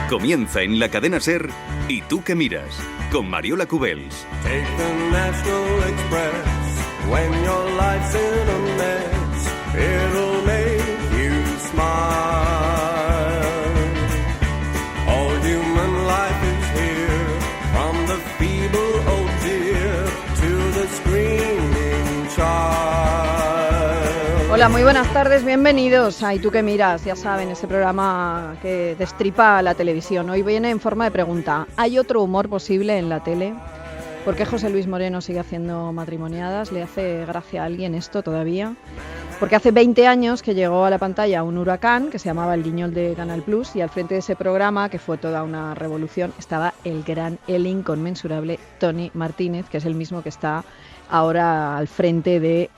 Comienza en la cadena SER ¿Y tú qué miras? Con Mariola Cubels. Take the National Express. When your life's in a mess, it'll make you smile. All human life is here, from the feeble old deer to the screaming child. Hola, muy buenas tardes, bienvenidos a ¿Y tú qué miras? Ya saben, ese programa que destripa la televisión. Hoy viene en forma de pregunta. ¿Hay otro humor posible en la tele? ¿Por qué José Luis Moreno sigue haciendo matrimoniadas? ¿Le hace gracia a alguien esto todavía? Porque hace 20 años que llegó a la pantalla un huracán que se llamaba El Guiñol de Canal Plus, y al frente de ese programa, que fue toda una revolución, estaba el gran, el inconmensurable Tony Martínez, que es el mismo que está ahora al frente de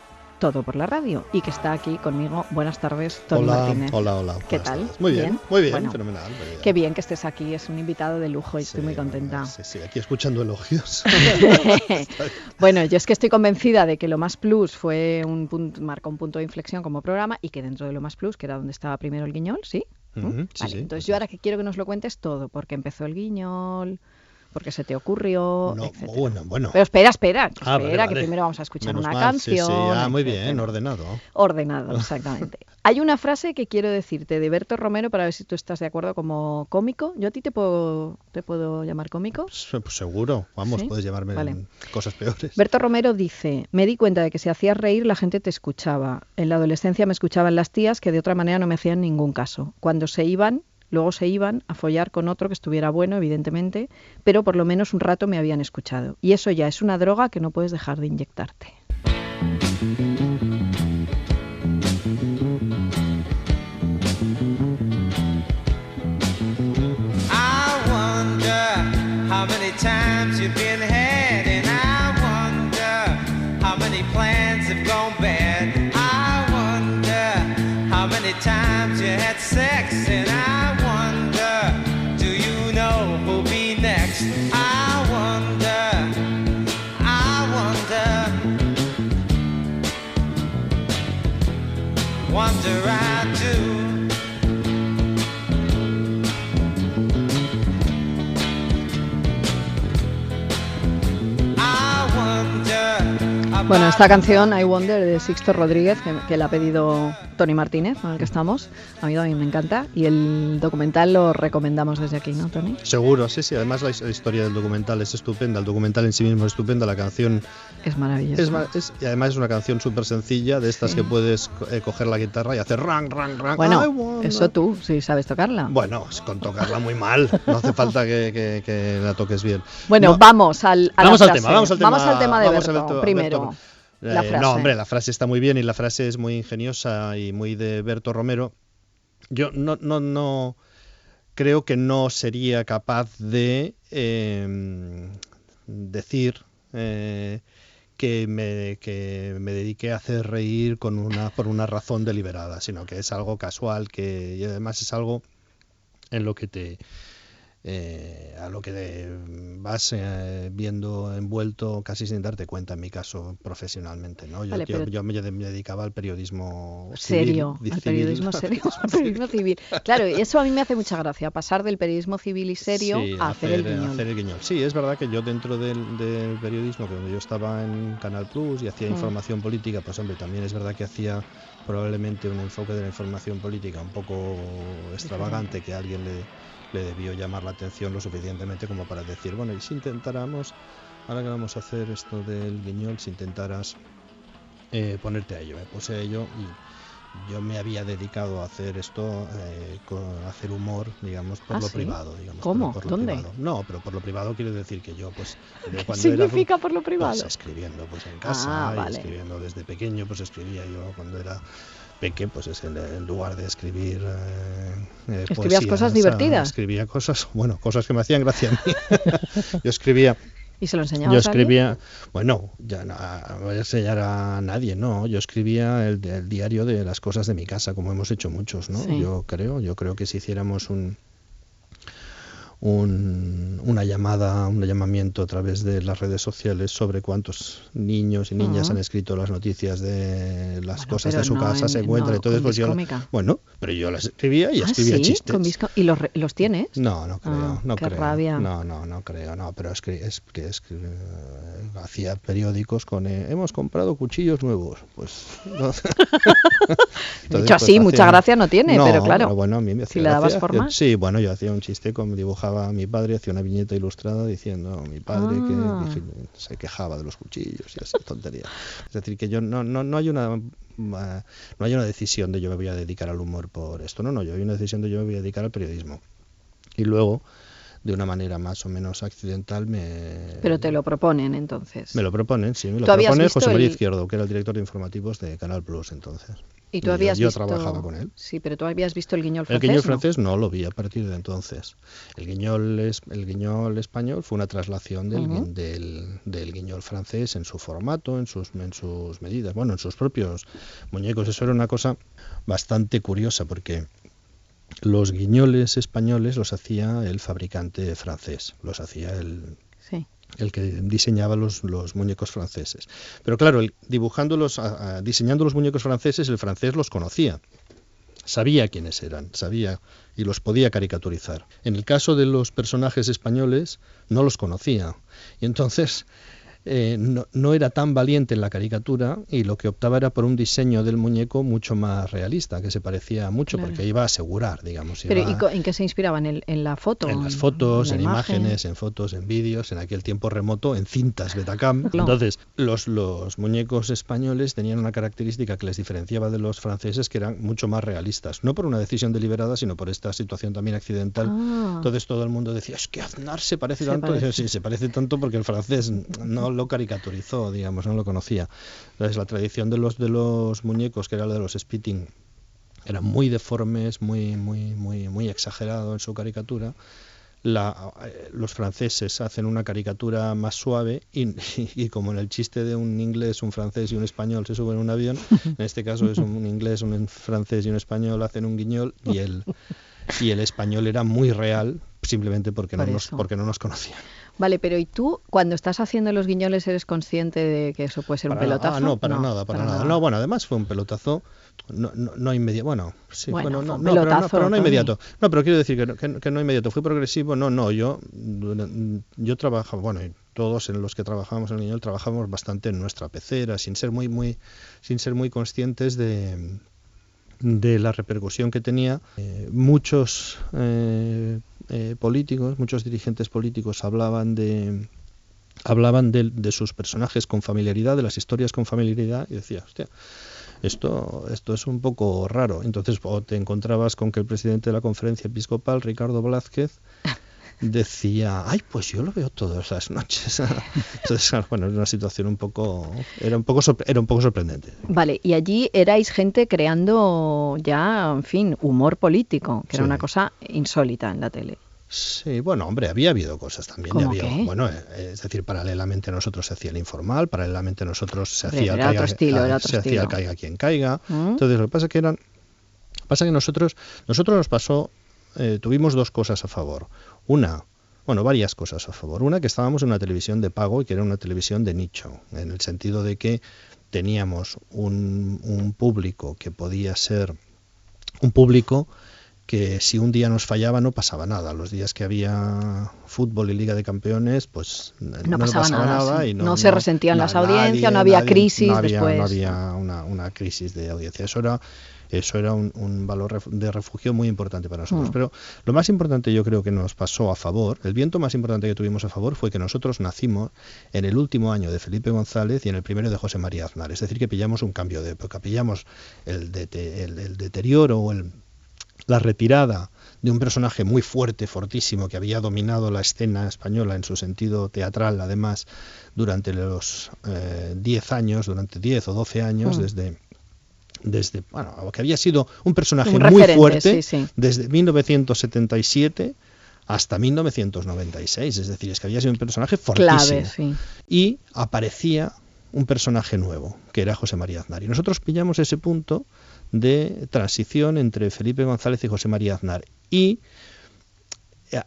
Todo por la Radio y que está aquí conmigo. Buenas tardes, Tony Martínez. Hola. ¿Qué tal? Tardes. Muy bien, bueno, fenomenal. Qué bien que estés aquí, es un invitado de lujo y estoy muy contenta. Sí, aquí escuchando elogios. Bueno, yo es que estoy convencida de que Lo Más Plus marcó un punto de inflexión como programa, y que dentro de Lo Más Plus, que era donde estaba primero el Guiñol, ¿sí? Uh-huh, vale, sí. Entonces yo ahora que quiero que nos lo cuentes todo, porque empezó el Guiñol, porque se te ocurrió, no, etcétera. Bueno. Pero espera, Vale. que primero vamos a escuchar Menos una mal, canción. Sí. Muy etcétera. bien, ordenado. Ordenado, exactamente. Hay una frase que quiero decirte de Berto Romero para ver si tú estás de acuerdo como cómico. ¿Yo a ti te puedo llamar cómico? Pues seguro, vamos, ¿Sí? puedes llamarme Vale. cosas peores. Berto Romero dice: me di cuenta de que si hacías reír la gente te escuchaba. En la adolescencia me escuchaban las tías que de otra manera no me hacían ningún caso. Luego se iban a follar con otro que estuviera bueno, evidentemente, pero por lo menos un rato me habían escuchado. Y eso ya es una droga que no puedes dejar de inyectarte. I wonder how many times you've been had, and I wonder how many plans have gone bad. I wonder how many times you had sex, and I wonder, do you know who'll be next? I wonder I do. Bueno, esta canción, I Wonder, de Sixto Rodríguez, que la ha pedido Tony Martínez, con el que estamos, a mí me encanta, y el documental lo recomendamos desde aquí, ¿no, Tony? Seguro, sí. Además la historia del documental es estupenda, el documental en sí mismo es estupenda, la canción es maravillosa. Y además es una canción súper sencilla, de estas que puedes coger la guitarra y hacer rang. Bueno, eso tú, si sabes tocarla. Bueno, con tocarla muy mal, no hace falta que la toques bien. Bueno, no, vamos al tema. Vamos al tema de Berto, primero. La frase. No, hombre, la frase está muy bien y la frase es muy ingeniosa y muy de Berto Romero. Yo no creo que no sería capaz de decir que me dediqué a hacer reír por una razón deliberada, sino que es algo casual, y además es algo en lo que a lo que vas viendo envuelto casi sin darte cuenta, en mi caso profesionalmente, ¿no? Vale, yo me dedicaba al periodismo serio, civil, al periodismo serio, al periodismo civil. Claro, y eso a mí me hace mucha gracia, pasar del periodismo civil y serio a hacer el Guiñol. Sí, es verdad que yo dentro del periodismo, que donde yo estaba en Canal Plus y hacía información política, pues hombre, también es verdad que hacía probablemente un enfoque de la información política un poco extravagante, que a alguien le debió llamar la atención lo suficientemente como para decir, bueno, y si intentáramos, ahora que vamos a hacer esto del Guiñol, si intentaras ponerte a ello. Me puse a ello y yo me había dedicado a hacer esto, a hacer humor, digamos, por lo privado. Digamos, ¿Cómo? por lo ¿Dónde? Privado. No, pero por lo privado quiero decir que yo, pues... ¿Qué significa por lo privado? Pues escribiendo pues en casa, vale. Y escribiendo desde pequeño, pues escribía yo cuando era... peque, pues es en lugar de escribir ¿escribías poesía, cosas divertidas? Escribía cosas que me hacían gracia a mí. Yo escribía... ¿Y se lo enseñabas? Yo escribía, bueno, ya no voy a enseñar a nadie, no. Yo escribía el diario de las cosas de mi casa, como hemos hecho muchos, ¿no? Sí. Yo creo que si hiciéramos una llamada, un llamamiento a través de las redes sociales sobre cuántos niños y niñas han escrito las noticias de las cosas de su casa, se encuentran. Entonces, pues yo, pero yo las escribía y escribía chistes. ¿Y los tienes? No creo, no qué creo. rabia. No creo, pero hacía periódicos con hemos comprado cuchillos nuevos, pues no. De hecho, así mucha gracia no tiene, pero claro, bueno, a mí me hacía si le dabas forma. Yo hacía un chiste con dibujaba a mi padre, hacía una viñeta ilustrada diciendo mi padre que se quejaba de los cuchillos y así, tontería. Es decir, que yo no hay una decisión de yo me voy a dedicar al humor por esto, yo hay una decisión de yo me voy a dedicar al periodismo. Y luego, de una manera más o menos accidental, Pero te lo proponen entonces. Me lo proponen, sí, me lo propone José María Izquierdo, que era el director de informativos de Canal Plus entonces. ¿Y tú habías visto? Yo trabajaba con él. Sí, pero tú habías visto el Guiñol francés. El Guiñol francés no lo vi a partir de entonces. El Guiñol español fue una traslación del Guiñol francés en su formato, en sus medidas, en sus propios muñecos. Eso era una cosa bastante curiosa porque los guiñoles españoles los hacía el fabricante francés, los hacía el que diseñaba los muñecos franceses. Pero claro, diseñando los muñecos franceses, el francés los conocía, sabía quiénes eran, y los podía caricaturizar. En el caso de los personajes españoles, no los conocía. Y entonces no era tan valiente en la caricatura y lo que optaba era por un diseño del muñeco mucho más realista, que se parecía mucho, porque iba a asegurar, digamos. ¿Pero en qué se inspiraban? ¿En la foto? En las fotos, en imágenes, en fotos, en vídeos, en aquel tiempo remoto, en cintas Betacam. Entonces, los muñecos españoles tenían una característica que les diferenciaba de los franceses, que eran mucho más realistas, no por una decisión deliberada, sino por esta situación también accidental. Entonces todo el mundo decía, es que Aznar se parece tanto. Sí, se parece tanto porque el francés no lo caricaturizó, digamos, no lo conocía. Entonces la tradición de los muñecos, que era la de los Spitting, eran muy deformes, muy exagerado en su caricatura. Los franceses hacen una caricatura más suave y como en el chiste de un inglés, un francés y un español se suben a un avión, en este caso es un inglés, un francés y un español hacen un guiñol y el español era muy real, simplemente porque no nos conocían. Vale, pero ¿y tú, cuando estás haciendo los guiñoles, eres consciente de que eso puede ser un pelotazo? No, para nada. No, bueno, además fue un pelotazo no inmediato. Bueno, sí, pero no inmediato. No, pero quiero decir que no inmediato. Fue progresivo. Yo trabajaba, y todos en los que trabajábamos en el Guiñol trabajábamos bastante en nuestra pecera, sin ser muy conscientes de la repercusión que tenía. Muchos políticos, muchos dirigentes políticos hablaban de sus personajes con familiaridad, de las historias con familiaridad, y decía, hostia, esto es un poco raro. Entonces te encontrabas con que el presidente de la Conferencia Episcopal, Ricardo Blázquez, decía, ay, pues yo lo veo todas las noches. Entonces, era una situación era un poco sorprendente. Vale, y allí erais gente creando ya, en fin, humor político, que era una cosa insólita en la tele. Sí, hombre, había habido cosas también. ¿Cómo qué? Es decir, paralelamente a nosotros se hacía el informal, paralelamente a nosotros se hacía era otro estilo. el caiga quien caiga. Entonces, lo que pasa que nosotros nos pasó, tuvimos dos cosas a favor. Varias cosas a favor. Una, que estábamos en una televisión de pago y que era una televisión de nicho, en el sentido de que teníamos un público que podía ser un público que si un día nos fallaba no pasaba nada. Los días que había fútbol y Liga de Campeones, pues no pasaba nada. Sí. Y no se resentían las audiencias, no había crisis después. No había una crisis de audiencia. Eso era un valor de refugio muy importante para nosotros. Pero lo más importante, yo creo, que nos pasó a favor, el viento más importante que tuvimos a favor, fue que nosotros nacimos en el último año de Felipe González y en el primero de José María Aznar. Es decir, que pillamos un cambio de época, pillamos el deterioro o la retirada de un personaje muy fuerte, fortísimo, que había dominado la escena española en su sentido teatral, además, durante los 10 o 12 años, desde que había sido un personaje muy fuerte, desde 1977 hasta 1996, es decir, es que había sido un personaje fortísimo. Clave, sí. Y aparecía un personaje nuevo, que era José María Aznar. Y nosotros pillamos ese punto de transición entre Felipe González y José María Aznar. Y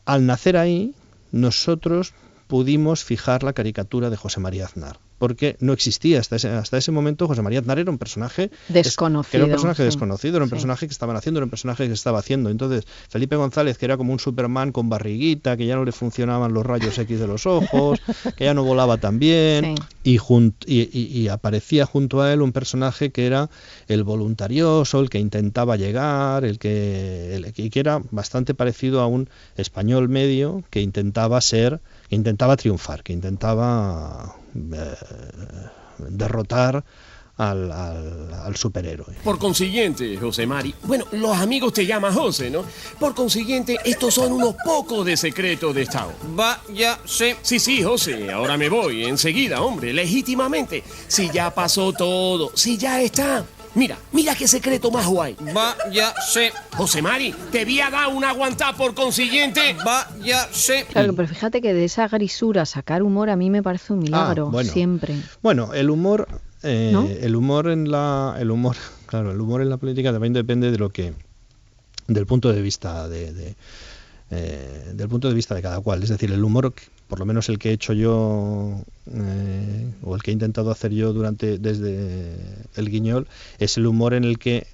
al nacer ahí, nosotros pudimos fijar la caricatura de José María Aznar, porque no existía hasta ese momento. José María Aznar era un personaje desconocido. Era un personaje desconocido, era un personaje que estaban haciendo, era un personaje que se estaba haciendo. Entonces, Felipe González, que era como un Superman con barriguita, que ya no le funcionaban los rayos X de los ojos, que ya no volaba tan bien, y aparecía junto a él un personaje que era el voluntarioso, el que intentaba llegar, y que era bastante parecido a un español medio que intentaba triunfar, que intentaba derrotar al superhéroe. Por consiguiente, José Mari, bueno, los amigos te llaman José, ¿no? Por consiguiente, estos son unos pocos de secretos de Estado. Vaya, sí. Sí, José, ahora me voy, enseguida, hombre, legítimamente. Si ya pasó todo, si ya está. Mira qué secreto más guay. Vaya, sí. José Mari, te voy a dar una aguantada por consiguiente. Vaya, sí. Claro, pero fíjate que de esa grisura sacar humor a mí me parece un milagro, siempre. Bueno, el humor, ¿no? el humor en la política también depende del punto de vista del punto de vista de cada cual. Es decir, el humor, por lo menos el que he hecho yo o el que he intentado hacer yo desde El Guiñol, es el humor en el que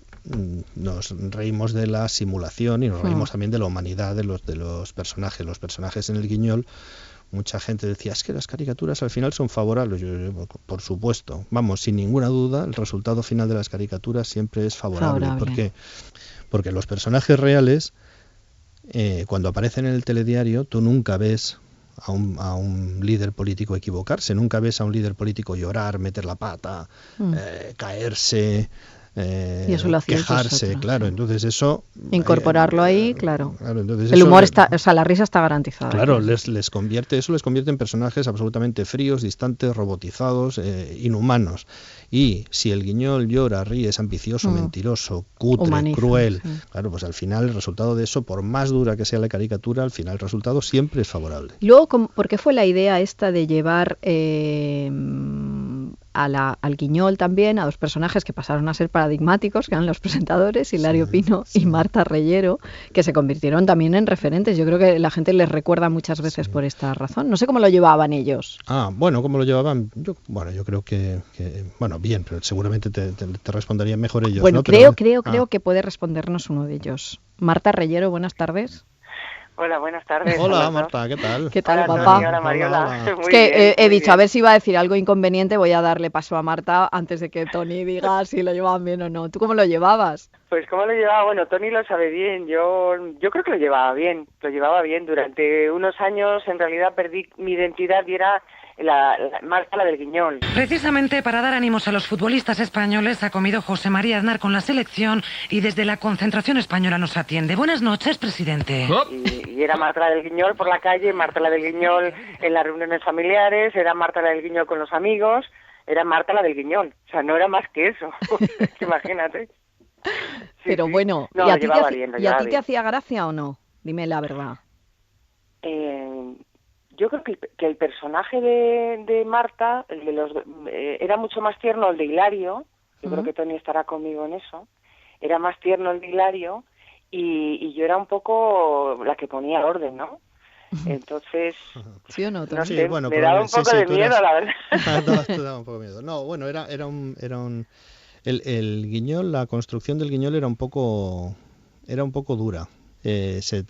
nos reímos de la simulación y nos reímos también de la humanidad de los personajes. Los personajes en El Guiñol, mucha gente decía, es que las caricaturas al final son favorables. Yo, por supuesto, vamos, sin ninguna duda, el resultado final de las caricaturas siempre es favorable. Porque los personajes reales, cuando aparecen en el telediario, tú nunca ves a un líder político equivocarse, nunca ves a un líder político llorar, meter la pata, caerse, y eso lo quejarse, vosotros, claro. Entonces eso, incorporarlo ahí, claro. Entonces el humor está, o sea, la risa está garantizada. Claro, les convierte en personajes absolutamente fríos, distantes, robotizados, inhumanos. Y si El Guiñol llora, ríe, es ambicioso, mentiroso, cutre, cruel, claro, pues al final el resultado de eso, por más dura que sea la caricatura, al final el resultado siempre es favorable. Luego, ¿por qué fue la idea esta de llevar al Guiñol también a dos personajes que pasaron a ser paradigmáticos, que eran los presentadores, Hilario Pino y Marta Reyero, que se convirtieron también en referentes? Yo creo que la gente les recuerda muchas veces por esta razón. No sé cómo lo llevaban ellos. Bueno, ¿cómo lo llevaban? Yo creo que bien, pero seguramente te responderían mejor ellos. Bueno, ¿no? creo que puede respondernos uno de ellos. Marta Reyero, buenas tardes. Hola, buenas tardes. Hola, Marta, ¿qué tal? ¿Qué tal, hola, papá? Tony, hola, Mariola. Hola. Muy Es que bien, he muy dicho, bien. a ver si iba a decir algo inconveniente, voy a darle paso a Marta antes de que Tony diga si lo llevaban bien o no. ¿Tú cómo lo llevabas? Pues cómo lo llevaba, bueno, Tony lo sabe bien, yo creo que lo llevaba bien. Durante unos años en realidad perdí mi identidad y era la Marta, la del Guiñol. Precisamente para dar ánimos a los futbolistas españoles ha comido José María Aznar con la selección y desde la concentración española nos atiende. Buenas noches, presidente. Y era Marta la del Guiñol por la calle, Marta la del Guiñol en las reuniones familiares, era Marta la del Guiñol con los amigos, era Marta la del Guiñol. O sea, no era más que eso, imagínate. Pero sí. bueno, No, ¿y a lo ti llevaba bien, lo te llevaba bien. hacía gracia o no? Dime la verdad. Yo creo que el personaje de Marta, el de los era mucho más tierno el de Hilario. Yo creo que Tony estará conmigo en eso. Era más tierno el de Hilario y yo era un poco la que ponía orden, ¿no? Entonces, ¿Sí o no, Tony? no sé, bueno, me daba un poco de miedo, la verdad. Te daba un poco de miedo. No, bueno, el Guiñol, la construcción del Guiñol era un poco dura. Se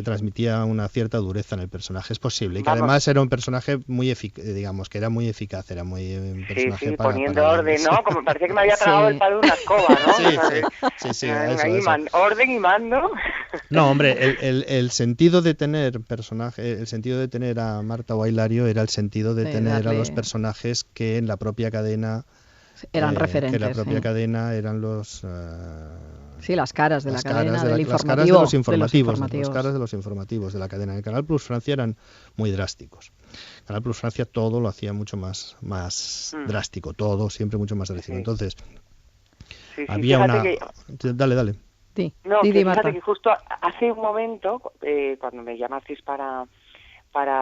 transmitía una cierta dureza en el personaje, es posible, y que además era un personaje muy eficaz, digamos, que era muy eficaz, era muy un personaje poniendo orden, ¿no? Como parecía que me había tragado el palo de una escoba, ¿no? Sí, ahí eso. Orden y mando. No, hombre, el sentido de tener el sentido de tener a Marta o a Hilario era el sentido de tener a los personajes que en la propia cadena eran referentes. Que en la propia cadena eran los sí, las caras de la cadena, las caras de los informativos, las caras de los informativos de la cadena. En Canal Plus Francia eran muy drásticos. Canal Plus Francia todo lo hacía mucho más drástico, todo siempre mucho más drástico. Entonces, había una... Dale. Sí. No, fíjate Marta, que justo hace un momento, cuando me llamasteis para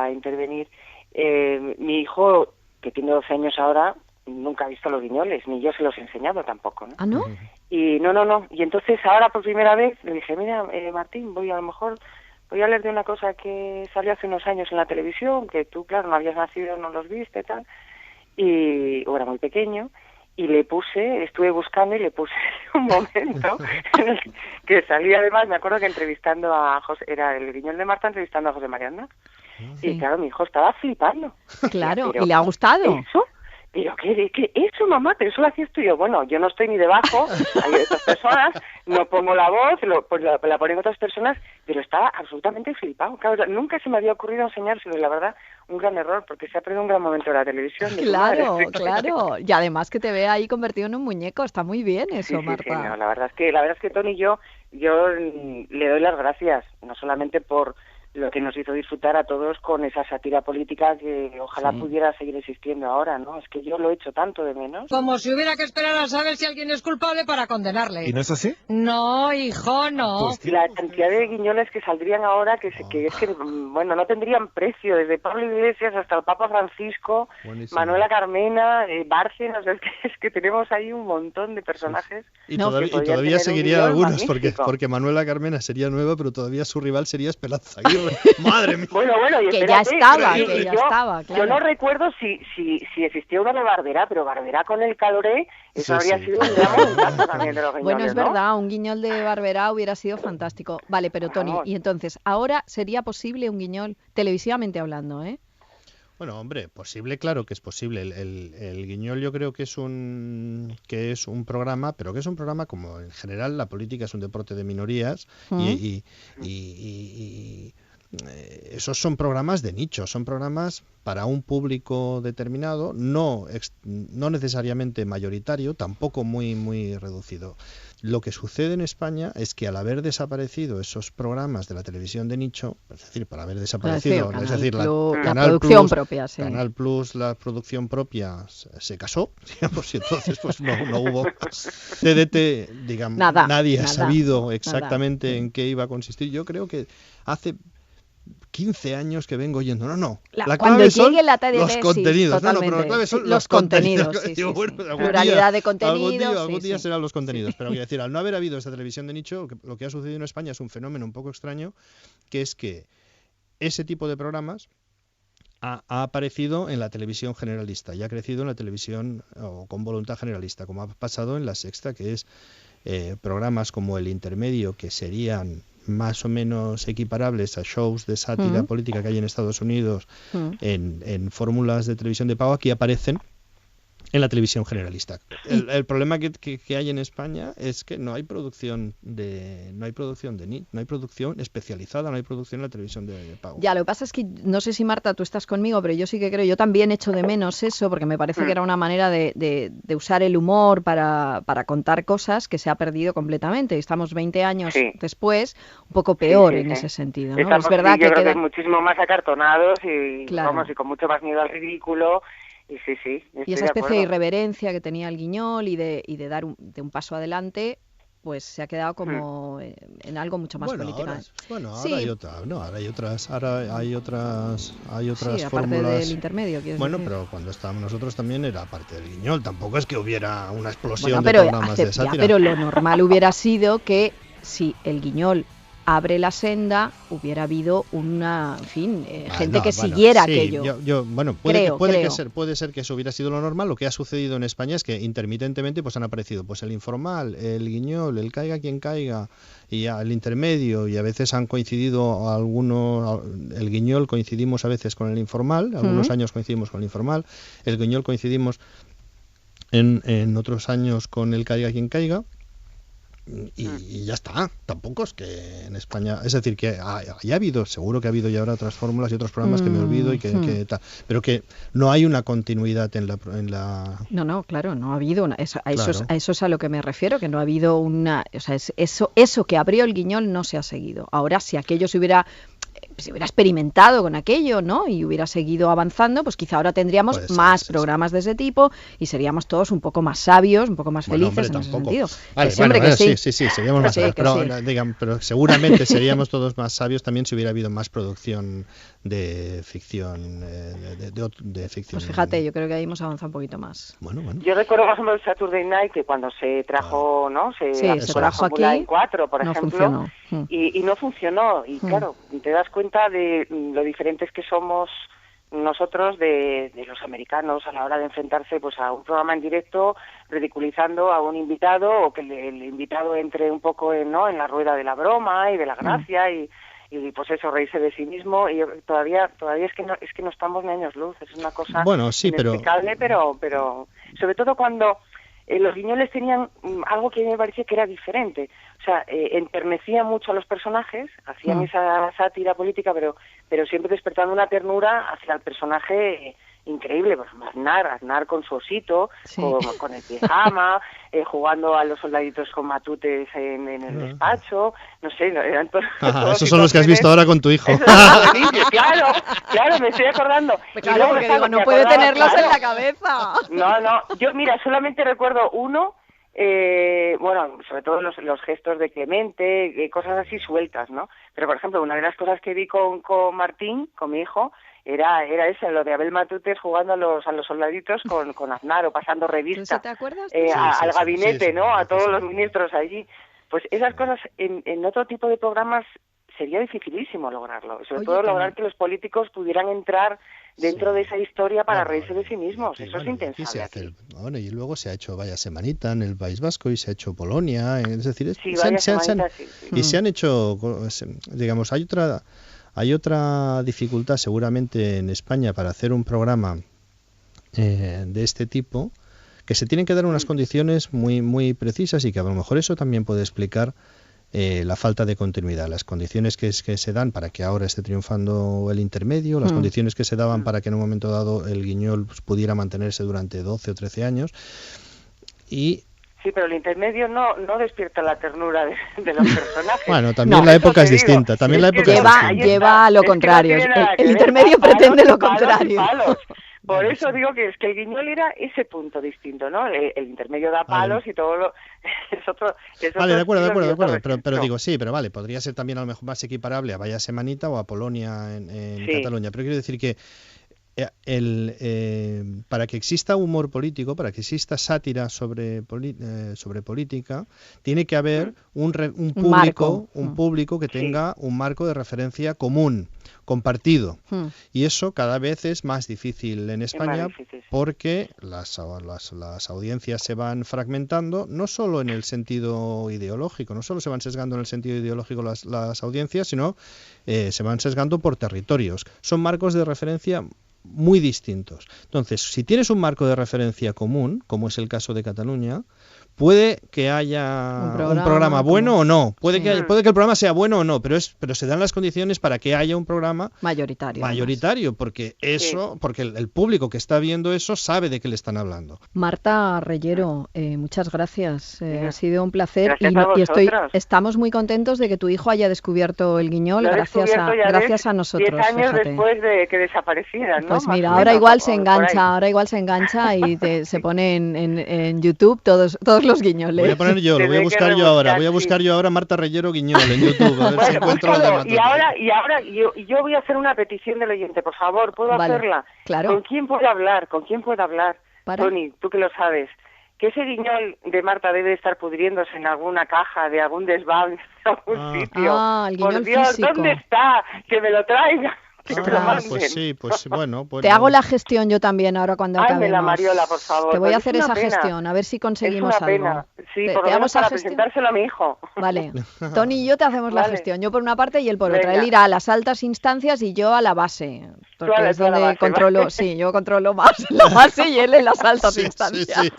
intervenir, mi hijo, que tiene 12 años ahora, nunca ha visto los Guiñoles, ni yo se los he enseñado tampoco, ¿no? ¿Ah, no? Y no. Y entonces ahora por primera vez le dije, mira, Martín, voy a lo mejor voy a hablar de una cosa que salió hace unos años en la televisión, que tú, claro, no habías nacido, no los viste, tal, o era muy pequeño, y estuve buscando y le puse un momento en el que salía, además, me acuerdo que entrevistando a José, era el Guiñol de Marta entrevistando a José María Aznar. Sí. Y claro, mi hijo estaba flipando. Claro, Pero, ¿y le ha gustado? ¿eso? ¿Pero qué eso, mamá? ¿Pero eso lo hacías tú? Y yo, bueno, yo no estoy ni debajo, hay otras personas, no pongo la voz, pues la ponen otras personas, pero estaba absolutamente flipado. Claro, nunca se me había ocurrido enseñárselo, y la verdad, un gran error, porque se ha perdido un gran momento de la televisión. Claro, claro. Y además que te ve ahí convertido en un muñeco, está muy bien eso, sí, Marta. Sí, no, la verdad es que Tony y yo le doy las gracias, no solamente por lo que nos hizo disfrutar a todos con esa sátira política que ojalá pudiera seguir existiendo ahora, ¿no? Es que yo lo he hecho tanto de menos. Como si hubiera que esperar a saber si alguien es culpable para condenarle. ¿Y no es así? No, hijo, no. Pues, la cantidad de guiñoles que saldrían ahora que es que, bueno, no tendrían precio, desde Pablo Iglesias hasta el Papa Francisco, Buenísimo. Manuela Carmena, Bárcenas, es que tenemos ahí un montón de personajes. Y No, todavía seguirían algunos, porque Manuela Carmena sería nueva, pero todavía su rival sería Esperanza Aguirre. ¡Madre mía! Bueno, y que espérate, ya estaba, yo- que ya yo- estaba, claro. Yo no recuerdo si existía una de Barberá, pero Barberá con el Caloré, eso Sí, habría sí. sido un gran momentazo también de los guiñoles, Bueno, es ¿no? verdad, un guiñol de Barberá hubiera sido fantástico. Vale, pero Tony, Vamos. y entonces, ahora sería posible un guiñol, televisivamente hablando, ¿eh? Bueno, hombre, posible, claro que es posible. El Guiñol yo creo que es un programa, pero que es un programa como en general la política es un deporte de minorías y esos son programas de nicho, son programas para un público determinado, no necesariamente mayoritario, tampoco muy reducido. Lo que sucede en España es que al haber desaparecido esos programas de la televisión de nicho, es decir, para haber desaparecido, Canal es decir, Plus, la Canal producción Plus, propia, sí. Canal Plus, la producción propia se casó, digamos, y entonces pues no hubo TDT, digamos, nadie ha sabido exactamente en qué iba a consistir. Yo creo que hace 15 años que vengo oyendo, la cuando clave son llegue la TDT, los contenidos, sí, pero la clave son sí, los contenidos. sí, Digo, sí, bueno, sí. algún Pluralidad día- de contenidos, algún día sí. serán los contenidos, pero quiero decir, al no haber habido esta televisión de nicho, lo que ha sucedido en España es un fenómeno un poco extraño, que es que ese tipo de programas ha aparecido en la televisión generalista y ha crecido en la televisión con voluntad generalista, como ha pasado en La Sexta, que es programas como El Intermedio, que serían más o menos equiparables a shows de sátira política que hay en Estados Unidos en fórmulas de televisión de pago, aquí aparecen en la televisión generalista. El problema que hay en España es que no hay producción especializada, no hay producción en la televisión de pago. Ya, lo que pasa es que, no sé si Marta, tú estás conmigo, pero yo sí que creo, yo también echo de menos eso, porque me parece que era una manera de usar el humor para contar cosas que se ha perdido completamente. Estamos 20 años después, un poco peor en ese sentido, ¿no? Estamos, es verdad yo que creo queda... que muchísimo más acartonados y, Claro. vamos, y con mucho más miedo al ridículo. Y sí, Y esa especie de irreverencia que tenía el Guiñol y de dar un paso adelante, pues se ha quedado como en algo mucho más político. Ahora hay otras Sí, aparte fórmulas. del Intermedio, ¿quieres Bueno, decir? pero cuando estábamos nosotros también era parte del Guiñol, tampoco es que hubiera una explosión Bueno, de programas de sátira. pero lo normal hubiera sido que si el Guiñol abre la senda, hubiera habido una, en fin, gente que siguiera sí, aquello. Puede ser que eso hubiera sido lo normal. Lo que ha sucedido en España es que intermitentemente pues han aparecido pues el Informal, el Guiñol, el Caiga quien caiga y el Intermedio, y a veces han coincidido algunos, el Guiñol coincidimos a veces con el Informal, algunos años coincidimos con el Informal, el Guiñol coincidimos en otros años con el Caiga quien caiga. Y ya está, tampoco es que en España, es decir, que haya habido, seguro que ha habido ya ahora otras fórmulas y otros programas que me olvido y que tal, pero que no hay una continuidad en la... No, claro, no ha habido una, eso Claro. a eso es a lo que me refiero, que no ha habido una, o sea, eso que abrió el Guiñol no se ha seguido. Ahora, si aquello se hubiera experimentado con aquello, ¿no? Y hubiera seguido avanzando, pues quizá ahora tendríamos más programas de ese tipo y seríamos todos un poco más sabios, un poco más felices en ese sentido. Vale, Que sí, hombre, que sí. sí, seríamos más Sí, sabios, que pero, sí. pero seguramente seríamos todos más sabios también si hubiera habido más producción de ficción, de ficción. Pues fíjate, yo creo que ahí hemos avanzado un poquito más. Bueno. Yo recuerdo más o menos el Saturday Night, que cuando se trajo, ¿no? Se trajo Fórmula aquí, en 4, por no ejemplo. funcionó. y no funcionó. Y claro, te das cuenta de lo diferentes que somos nosotros de los americanos a la hora de enfrentarse pues a un programa en directo ridiculizando a un invitado, o que el invitado entre un poco en la rueda de la broma y de la gracia y pues eso, reírse de sí mismo. Y todavía es que no estamos ni años luz, es una cosa inexplicable, pero sobre todo cuando los Guiñoles tenían algo que me parecía que era diferente. O sea, enternecía mucho a los personajes, hacían esa sátira política, pero siempre despertando una ternura hacia el personaje increíble. Pues Aznar con su osito, con el pijama, jugando a los soldaditos con matutes en el despacho, no sé, eran todos esos son los que has visto ahora con tu hijo. Claro, me estoy acordando. Claro, porque digo, no puede tenerlos en la cabeza. No, yo mira, solamente recuerdo uno, sobre todo los gestos de Clemente, cosas así sueltas, ¿no? Pero, por ejemplo, una de las cosas que vi con Martín, con mi hijo, era eso, lo de Abel Matutes jugando a los soldaditos con Aznar, o pasando revista. ¿Te acuerdas? Al gabinete, ¿no? A todos los ministros allí. Pues esas cosas en otro tipo de programas sería dificilísimo lograrlo. Sobre todo lograr que los políticos pudieran entrar dentro de esa historia para reírse de sí mismos. Eso es impensable. Y luego se ha hecho Vaya Semanita en el País Vasco, y se ha hecho Polonia, es decir, se han hecho, digamos, hay otra dificultad seguramente en España para hacer un programa de este tipo, que se tienen que dar unas condiciones muy, muy precisas, y que a lo mejor eso también puede explicar la falta de continuidad, las condiciones que se dan para que ahora esté triunfando el intermedio, las condiciones que se daban para que en un momento dado el Guiñol pudiera mantenerse durante 12 o 13 años. Sí, pero el intermedio no despierta la ternura de los personajes. Bueno, también la época es distinta. También la época lleva a lo contrario. El intermedio pretende lo contrario. Por eso digo que es que el Guiñol era ese punto distinto, ¿no? El intermedio da palos y todo lo... es otro de acuerdo. Pero digo, sí, pero vale, podría ser también a lo mejor más equiparable a Vaya Semanita o a Polonia en Cataluña. Pero quiero decir que para que exista humor político, para que exista sátira sobre política, tiene que haber un público que tenga un marco de referencia común, compartido. Y eso cada vez es más difícil en España, porque las audiencias se van fragmentando, no solo en el sentido ideológico, no solo se van sesgando en el sentido ideológico las audiencias, sino se van sesgando por territorios. Son marcos de referencia muy distintos. Entonces, si tienes un marco de referencia común, como es el caso de Cataluña, puede que haya un programa bueno o no, puede que el programa sea bueno o no, pero se dan las condiciones para que haya un programa mayoritario, porque el público que está viendo eso sabe de qué le están hablando. Marta Reyero, muchas gracias, ha sido un placer, estamos muy contentos de que tu hijo haya descuberto el Guiñol gracias a nosotros. 10 años después de que desapareciera, ¿no? Pues mira, ahora igual se engancha y se pone en YouTube todos los Guiñoles. Voy a buscar yo ahora Marta Reyero Guiñol en YouTube, a ver si encuentro la y ahora yo voy a hacer una petición del oyente, por favor, ¿puedo hacerla? Claro. ¿Con quién puedo hablar? Tony, tú que lo sabes, que ese Guiñol de Marta debe estar pudriéndose en alguna caja de algún desván, en algún sitio. El Guiñol por Dios, físico. ¿Dónde está? Que me lo traiga. Pues bueno. Te hago la gestión yo también ahora cuando acabemos. Mariola, por favor. Te voy a hacer esa gestión, a ver si conseguimos algo. Es una pena. Sí, por lo menos para presentárselo a mi hijo. Vale. Tony y yo te hacemos la gestión. Yo por una parte y él por otra. Él irá a las altas instancias y yo a la base. Porque es donde controlo, ¿vale? Sí, yo controlo más la base y él en las altas instancias.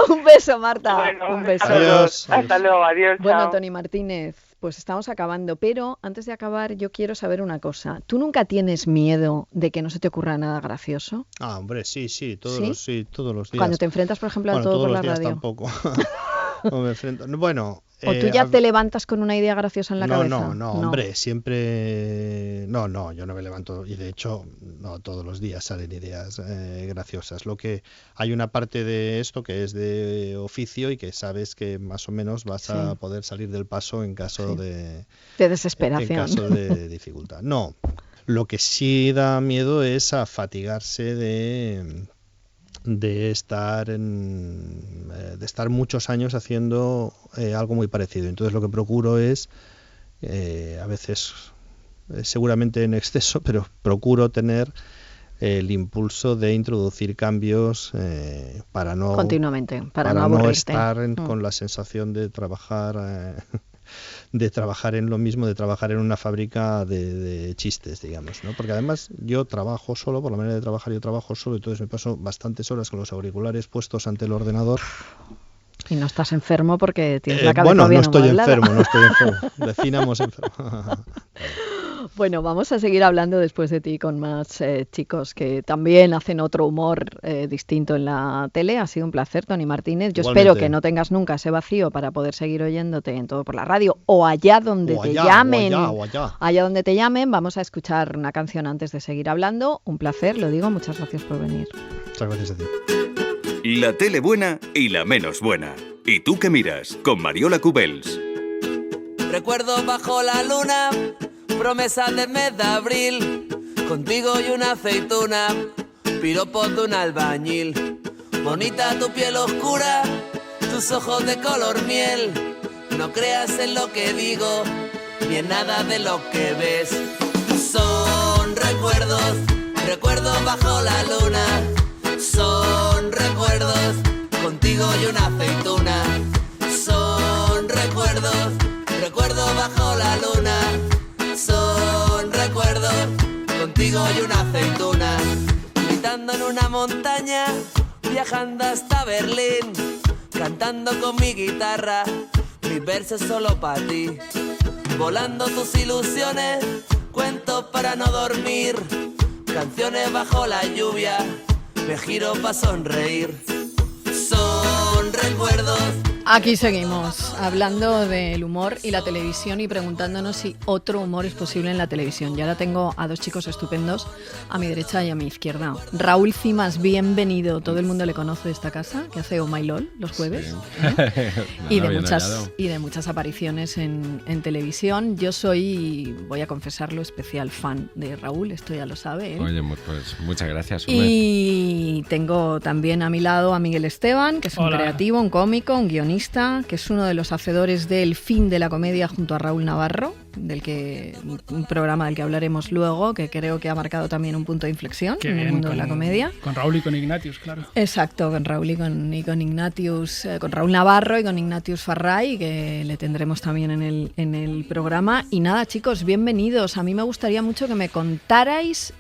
Un beso, Marta. Bueno, un beso. Adiós. Hasta luego, adiós. Bueno, chao. Tony Martínez. Pues estamos acabando, pero antes de acabar yo quiero saber una cosa. ¿Tú nunca tienes miedo de que no se te ocurra nada gracioso? Hombre, sí, todos los días. Cuando te enfrentas, por ejemplo, a todo por la radio. Tampoco. No me enfrento. Bueno, ¿o tú ya te levantas con una idea graciosa en la cabeza? No, hombre, siempre... No, yo no me levanto, y de hecho, no todos los días salen ideas graciosas. Lo que hay una parte de esto que es de oficio y que sabes que más o menos vas a poder salir del paso en caso de desesperación. En caso de dificultad. No, lo que sí da miedo es a fatigarse de de estar muchos años haciendo algo muy parecido. Entonces lo que procuro es, a veces seguramente en exceso, pero procuro tener el impulso de introducir cambios para no continuamente, para no no aburrirte. estar con la sensación de trabajar en lo mismo, de trabajar en una fábrica de chistes, digamos, ¿no? Porque además yo trabajo solo, por la manera de trabajar yo trabajo solo, entonces me paso bastantes horas con los auriculares puestos ante el ordenador. Y no estás enfermo porque tienes la cabeza bueno, bien no estoy amueblada. enfermo. Definamos enfermo. Bueno, vamos a seguir hablando después de ti con más chicos que también hacen otro humor distinto en la tele. Ha sido un placer, Tony Martínez. Yo Igualmente. espero que no tengas nunca ese vacío para poder seguir oyéndote en Todo por la Radio o allá donde te llamen. Allá donde te llamen. Vamos a escuchar una canción antes de seguir hablando. Un placer, lo digo. Muchas gracias por venir. Muchas gracias a ti. La tele buena y la menos buena. ¿Y tú qué miras? Con Mariola Cubels. Recuerdo bajo la luna, promesa de mes de abril, contigo y una aceituna, piropos de un albañil. Bonita tu piel oscura, tus ojos de color miel, no creas en lo que digo, ni en nada de lo que ves. Son recuerdos, recuerdos bajo la luna, son recuerdos, contigo y una aceituna. Son recuerdos, recuerdos bajo la luna, son recuerdos, contigo y una aceituna. Gritando en una montaña, viajando hasta Berlín, cantando con mi guitarra, mis versos solo para ti. Volando tus ilusiones, cuentos para no dormir, canciones bajo la lluvia, me giro para sonreír. Son recuerdos. Aquí seguimos hablando del humor y la televisión y preguntándonos si otro humor es posible en la televisión. Y ahora tengo a dos chicos estupendos a mi derecha y a mi izquierda. Raúl Cimas, bienvenido. Todo el mundo le conoce de esta casa, que hace Oh My LOL los jueves. Sí. y de muchas apariciones en televisión. Yo soy, voy a confesarlo, especial fan de Raúl, esto ya lo sabe, ¿eh? Oye, pues muchas gracias. Hombre. Y tengo también a mi lado a Miguel Esteban, que es un creativo, un cómico, un guionista, que es uno de los hacedores del Fin de la Comedia junto a Raúl Navarro, un programa del que hablaremos luego, que creo que ha marcado también un punto de inflexión en el mundo de la comedia. Con Raúl y con Ignatius, claro. Exacto, con Raúl y con Ignatius, con Raúl Navarro y con Ignatius Farray, que le tendremos también en el programa. Y nada, chicos, bienvenidos. A mí me gustaría mucho que me contarais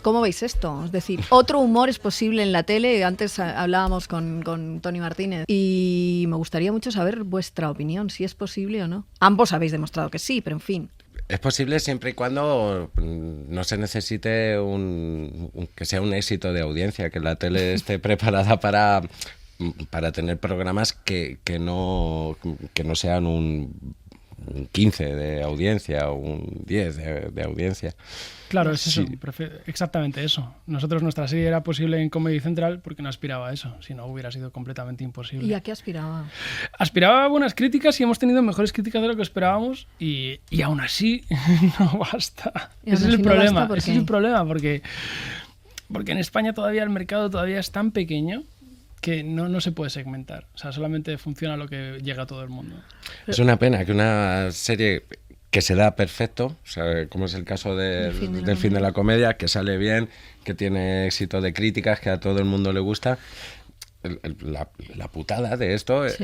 cómo veis esto. Es decir, otro humor es posible en la tele. Antes hablábamos con Tony Martínez y me gustaría mucho saber vuestra opinión, si es posible o no. Ambos habéis demostrado que sí, pero en fin. Es posible siempre y cuando no se necesite que sea un éxito de audiencia, que la tele esté preparada para tener programas que no sean un 15 de audiencia o un 10 de audiencia. Claro, es eso, exactamente eso. Nosotros, nuestra serie era posible en Comedy Central porque no aspiraba a eso, si no hubiera sido completamente imposible. ¿Y a qué aspiraba? Aspiraba a buenas críticas y hemos tenido mejores críticas de lo que esperábamos y aún así no basta. Ese es el problema, ese es el problema porque en España todavía el mercado todavía es tan pequeño que no se puede segmentar. O sea, solamente funciona lo que llega a todo el mundo. Es una pena que una serie que se da perfecto, o sea, como es el caso del fin de la comedia, que sale bien, que tiene éxito de críticas, que a todo el mundo le gusta. La putada de esto es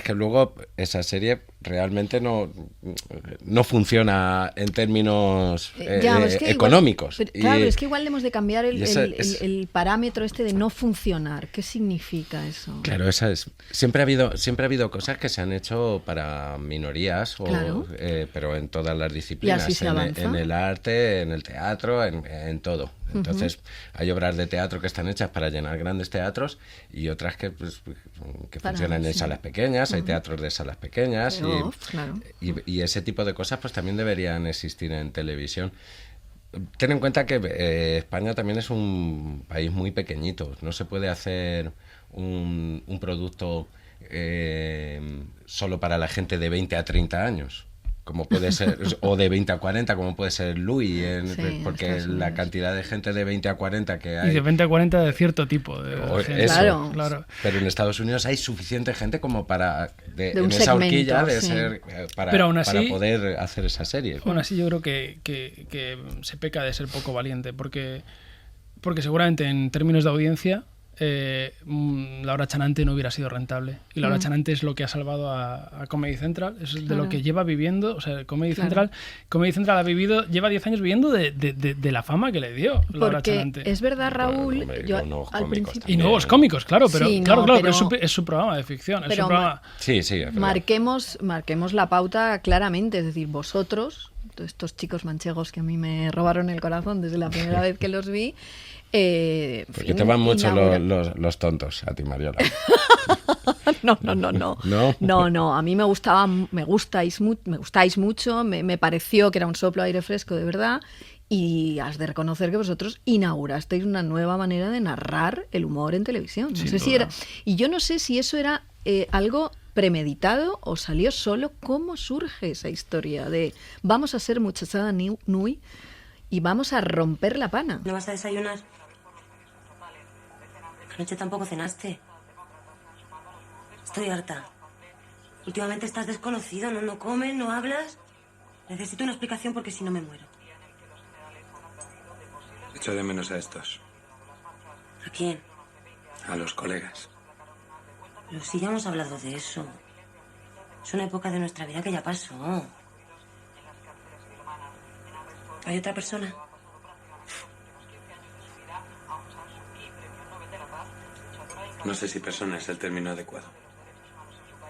que luego esa serie realmente no funciona en términos económicos. Claro, es que igual debemos de cambiar el parámetro este de no funcionar. ¿Qué significa eso? Claro, siempre ha habido cosas que se han hecho para minorías, pero en todas las disciplinas, en el arte, en el teatro, en todo. Entonces, hay obras de teatro que están hechas para llenar grandes teatros y otras que funcionan en salas pequeñas, hay teatros de salas pequeñas y ese tipo de cosas pues también deberían existir en televisión. Ten en cuenta que España también es un país muy pequeñito, no se puede hacer un producto solo para la gente de 20 a 30 años. como puede ser, o de 20 a 40, como puede ser Louis, porque la cantidad de gente de 20 a 40 que hay... Y de 20 a 40 de cierto tipo de gente. Eso, claro. Pero en Estados Unidos hay suficiente gente como para, de un en esa segmento, horquilla, de ser, para poder hacer esa serie. Aún así yo creo que se peca de ser poco valiente, porque seguramente en términos de audiencia... La hora chanante no hubiera sido rentable, y la hora chanante es lo que ha salvado a Comedy Central, es de lo que lleva viviendo, o sea, Comedy Central ha vivido, lleva 10 años viviendo de la fama que le dio la hora chanante. Es verdad, Raúl, yo al principio... Y nuevos cómicos, claro, pero sí, pero es su programa de ficción, es su programa... Sí, marquemos la pauta claramente, es decir, vosotros, estos chicos manchegos que a mí me robaron el corazón desde la primera vez que los vi, porque te van mucho los tontos a ti, Mariola. No, a mí me gustáis mucho, me pareció que era un soplo de aire fresco de verdad, y has de reconocer que vosotros inaugurasteis una nueva manera de narrar el humor en televisión. Y yo no sé si eso era algo premeditado o salió solo. ¿Cómo surge esa historia de vamos a ser muchachada nui y vamos a romper la pana? ¿No vas a desayunar? Anoche tampoco cenaste. Estoy harta. Últimamente estás desconocido, no comes, no hablas. Necesito una explicación porque si no me muero. Echo de menos a estos. ¿A quién? A los colegas. Pero si ya hemos hablado de eso. Es una época de nuestra vida que ya pasó. ¿Hay otra persona? No sé si persona es el término adecuado.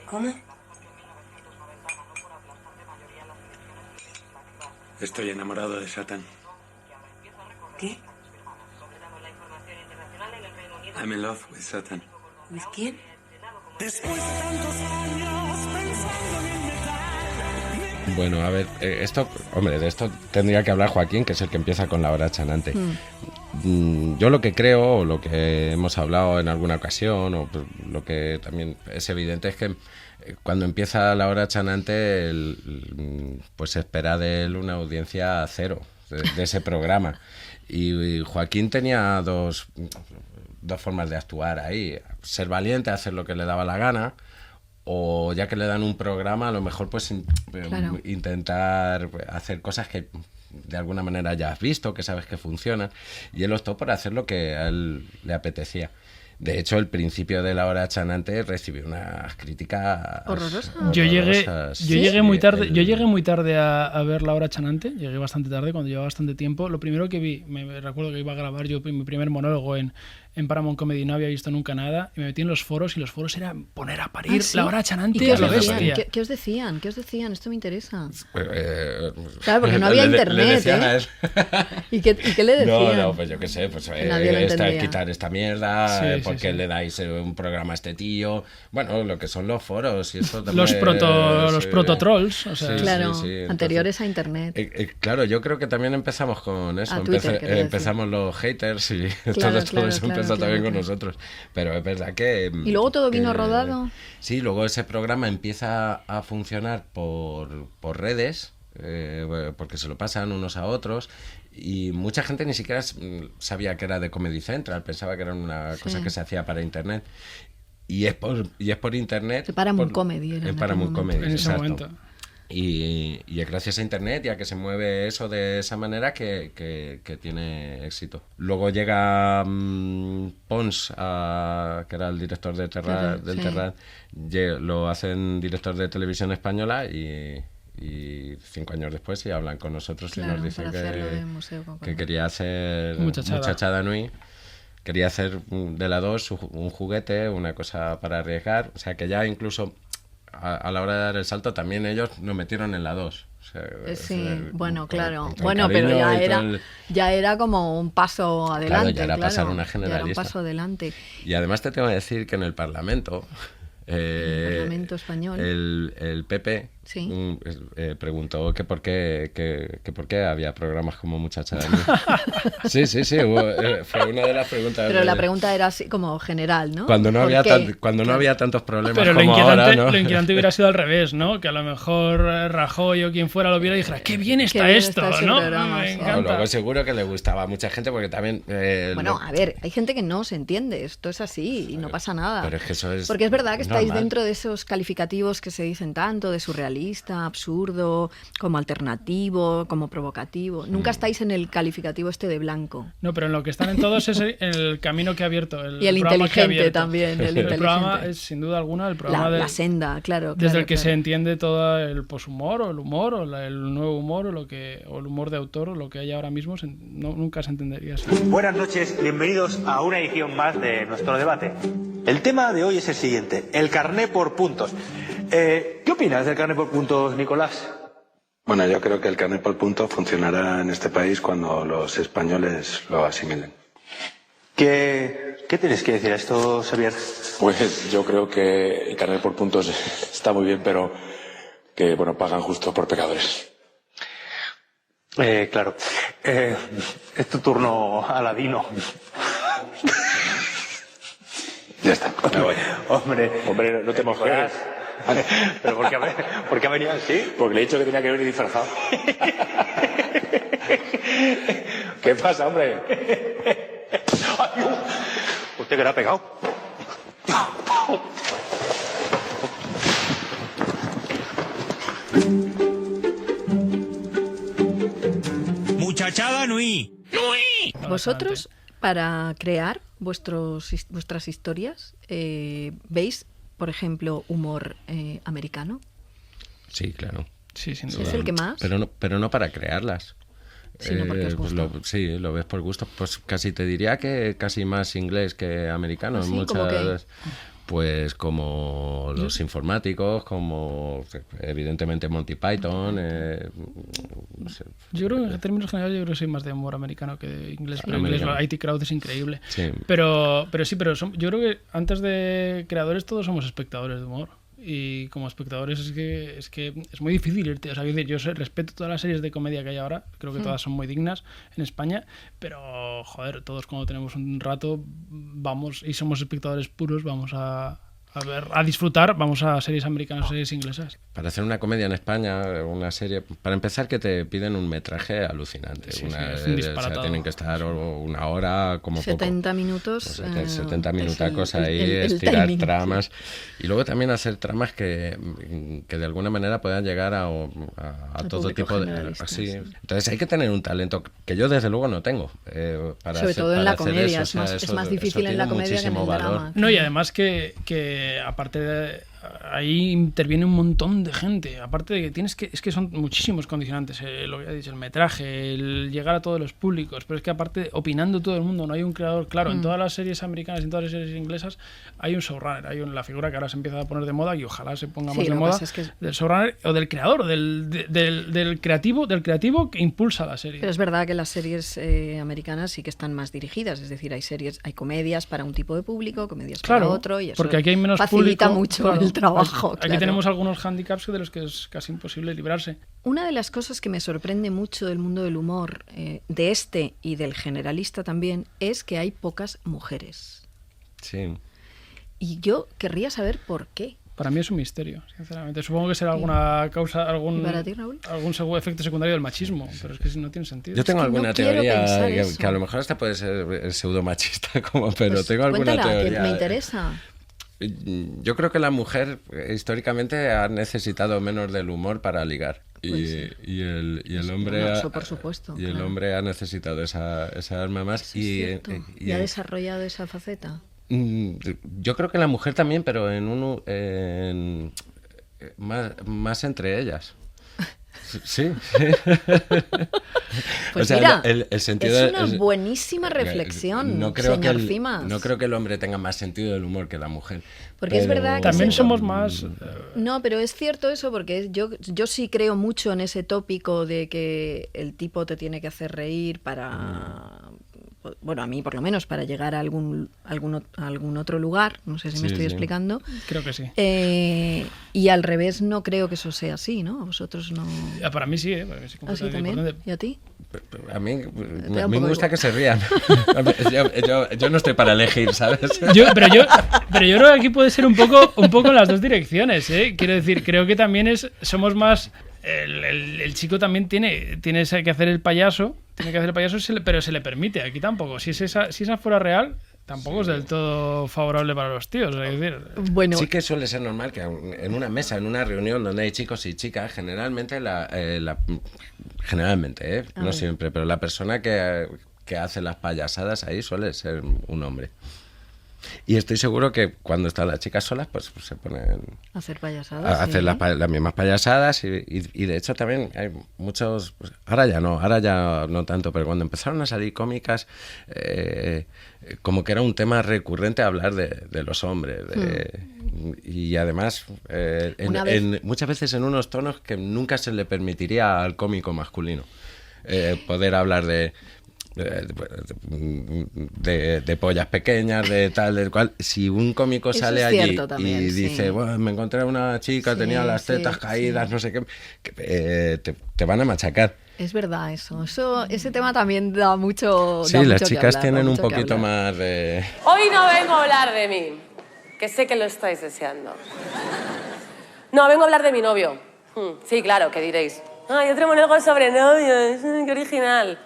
¿Cómo? Estoy enamorado de Satan. ¿Qué? I'm in love with Satan. ¿With quién? Después de tantos años pensando en metal. Bueno, a ver, de esto tendría que hablar Joaquín, que es el que empieza con la hora chanante. Yo lo que creo, o lo que hemos hablado en alguna ocasión, o lo que también es evidente, es que cuando empieza la hora chanante, pues se espera de él una audiencia cero de ese programa. Y Joaquín tenía dos formas de actuar ahí: ser valiente, hacer lo que le daba la gana, o ya que le dan un programa, a lo mejor pues intentar hacer cosas que de alguna manera ya has visto, que sabes que funcionan, y él optó por hacer lo que a él le apetecía. De hecho, el principio de la hora chanante recibió unas críticas horrorosas. Yo llegué muy tarde a ver la hora chanante, llegué bastante tarde, cuando llevaba bastante tiempo. Lo primero que vi, me recuerdo que iba a grabar yo mi primer monólogo en Paramount Comedy, no había visto nunca nada, y me metí en los foros, y los foros era poner a parir la hora chanante. ¿Y qué os decían? ¿Qué os decían? Esto me interesa. Claro, porque no había internet, ¿Y qué le decían? No, pues yo qué sé, pues quitar esta mierda, porque le dais un programa a este tío. Bueno, lo que son los foros y eso también. Los proto-trolls, o sea. Claro, anteriores a internet. Claro, yo creo que también empezamos con eso. Empezamos los haters y todo eso empezó también con nosotros. Pero es verdad que... ¿Y luego todo vino rodado? Sí, luego ese programa empieza a funcionar por redes, porque se lo pasan unos a otros, y mucha gente ni siquiera sabía que era de Comedy Central, pensaba que era una cosa que se hacía para internet. Y es por internet. Paramount Comedy. En Paramount Comedy, en ese momento. Y es gracias a internet, ya que se mueve eso de esa manera, que tiene éxito. Luego llega Pons, que era el director de Terrat, lo hacen director de Televisión Española, y 5 años después ya hablan con nosotros, y nos dicen que quería hacer Muchachada Nui. Quería hacer de la 2 un juguete, una cosa para arriesgar. O sea, que ya incluso a la hora de dar el salto también ellos nos metieron en la 2. O sea, bueno, claro. Bueno, pero ya era como un paso adelante. Claro, ya era pasar una generalista. Ya era un paso adelante. Y además te tengo que decir que en el Parlamento el Parlamento español. El PP sí. Preguntó que por qué había programas como Muchacha de mí. Sí, fue una de las preguntas. Pero la pregunta era así como general, ¿no? Cuando no había tantos problemas pero como ahora, ¿no? Lo inquietante hubiera sido al revés, ¿no? Que a lo mejor Rajoy o quien fuera lo viera y dijera, qué bien está esto, ¿no? Me encanta. Luego seguro que le gustaba a mucha gente porque también... bueno, a ver, hay gente que no se entiende, esto es así y no pasa nada. Pero es que eso es porque es verdad que estáis normal. dentro de esos calificativos que se dicen tanto, de surrealista, absurdo, como alternativo, como provocativo. Nunca estáis en el calificativo este de blanco. No, pero en lo que están en todos es el camino que ha abierto. Y el inteligente también. El programa es, sin duda alguna, el programa la senda, claro. Desde el que se entiende todo el poshumor o el humor o el nuevo humor o el humor de autor o lo que hay ahora mismo, nunca se entendería así. Buenas noches, bienvenidos a una edición más de nuestro debate. El tema de hoy es el siguiente, el carné por puntos. ¿Qué opinas del carné por puntos, Nicolás? Bueno, yo creo que el carné por puntos funcionará en este país cuando los españoles lo asimilen. ¿Qué tienes que decir a esto, Xavier? Pues yo creo que el carné por puntos está muy bien, pero que, bueno, pagan justo por pecadores. Claro. Es tu turno, Aladino. Ya está, me voy. Hombre, no te mojes. ¿Pero por qué ha venido así? Porque le he dicho que tenía que venir disfrazado. ¿Qué pasa, hombre? ¿Usted que le ha pegado? Muchachada Nui. Vosotros, para crear vuestras historias, ¿veis, por ejemplo, humor americano? Sí, claro. Sí, sin duda. ¿Es el que más? Pero no para crearlas. Sino porque os gusta. Lo ves por gusto. Pues casi te diría que casi más inglés que americano. ¿Ah, sí? Muchas, pues como los informáticos, como evidentemente Monty Python. No sé. Yo creo que en términos generales yo creo que soy más de humor americano que de inglés. Pero inglés, IT Crowd es increíble. Sí. Pero yo creo que antes de creadores todos somos espectadores de humor. Y como espectadores es que es muy difícil irte. O sea, yo respeto todas las series de comedia que hay ahora, creo que todas son muy dignas en España, pero joder, todos cuando tenemos un rato vamos y somos espectadores puros, vamos a ver, a disfrutar, vamos a series americanas, series inglesas. Para hacer una comedia en España, una serie, para empezar que te piden un metraje alucinante. Sí, es un disparatado. O sea, tienen que estar una hora como 70 poco. minutos. 70 minutacos ahí, estirar timing, tramas. Sí. Y luego también hacer tramas que de alguna manera puedan llegar a todo tipo de... Así. Sí. Entonces hay que tener un talento que yo desde luego no tengo. Sobre todo en la comedia, es más difícil en la comedia que en el drama. No, y además que aparte de ahí interviene un montón de gente, aparte de que es que son muchísimos condicionantes, lo que he dicho, el metraje, el llegar a todos los públicos, pero es que aparte opinando todo el mundo, no hay un creador claro. En todas las series americanas y en todas las series inglesas hay un showrunner, hay la figura que ahora se empieza a poner de moda y ojalá se ponga más de moda, del showrunner o del creador, del creativo que impulsa la serie. Pero es verdad que las series americanas sí que están más dirigidas, es decir, hay comedias para un tipo de público, comedias para otro, y eso porque aquí hay menos facilita público, mucho el trabajo. Aquí tenemos algunos handicaps de los que es casi imposible librarse. Una de las cosas que me sorprende mucho del mundo del humor, de este y del generalista también, es que hay pocas mujeres. Sí. Y yo querría saber por qué. Para mí es un misterio, sinceramente. Supongo que será alguna causa, algún efecto secundario del machismo, pero es que no tiene sentido. Yo tengo alguna teoría que a lo mejor hasta puede ser pseudo machista, pero pues tengo alguna teoría. Que me interesa. Yo creo que la mujer históricamente ha necesitado menos del humor para ligar. Y el hombre por supuesto, y el hombre ha necesitado esa arma más. ¿Y ha desarrollado esa faceta? Yo creo que la mujer también, pero más entre ellas. Sí. Pues o sea, mira, el sentido es una buenísima reflexión, señor Cimas. No creo que el hombre tenga más sentido del humor que la mujer. Porque es verdad que también somos más... No, pero es cierto eso, porque yo sí creo mucho en ese tópico de que el tipo te tiene que hacer reír para bueno, a mí por lo menos, para llegar a algún otro lugar, no sé si me estoy explicando. Creo que sí. Y al revés no creo que eso sea así, ¿no? Vosotros no... Para mí sí, para mí sí. ¿Ah, sí también? ¿Y a ti? A mí me gusta que se rían. yo no estoy para elegir, ¿sabes? Pero yo creo que aquí puede ser un poco en las dos direcciones, ¿eh? Quiero decir, creo que también somos más... El chico también tiene que hacer el payaso, pero se le permite. Aquí tampoco. Si esa fuera real, tampoco es del todo favorable para los tíos. Es decir, bueno, sí que suele ser normal que en una mesa, en una reunión donde hay chicos y chicas, generalmente no siempre, pero la persona que hace las payasadas ahí suele ser un hombre. Y estoy seguro que cuando están las chicas solas, pues se ponen a hacer payasadas. A hacer las mismas payasadas y de hecho también hay muchos... Pues, ahora ya no tanto, pero cuando empezaron a salir cómicas, como que era un tema recurrente hablar de los hombres. Y además, muchas veces en unos tonos que nunca se le permitiría al cómico masculino poder hablar de pollas pequeñas, de tal, del cual. Si un cómico sale allí también, y dice, bueno, me encontré una chica, tenía las tetas caídas, no sé qué, te van a machacar. Es verdad eso. Ese tema también da mucho. Sí, las chicas tienen un poquito más de... Hoy no vengo a hablar de mí, que sé que lo estáis deseando. No, vengo a hablar de mi novio. Sí, claro, ¿qué diréis? Ay, otro monólogo sobre novios, qué original.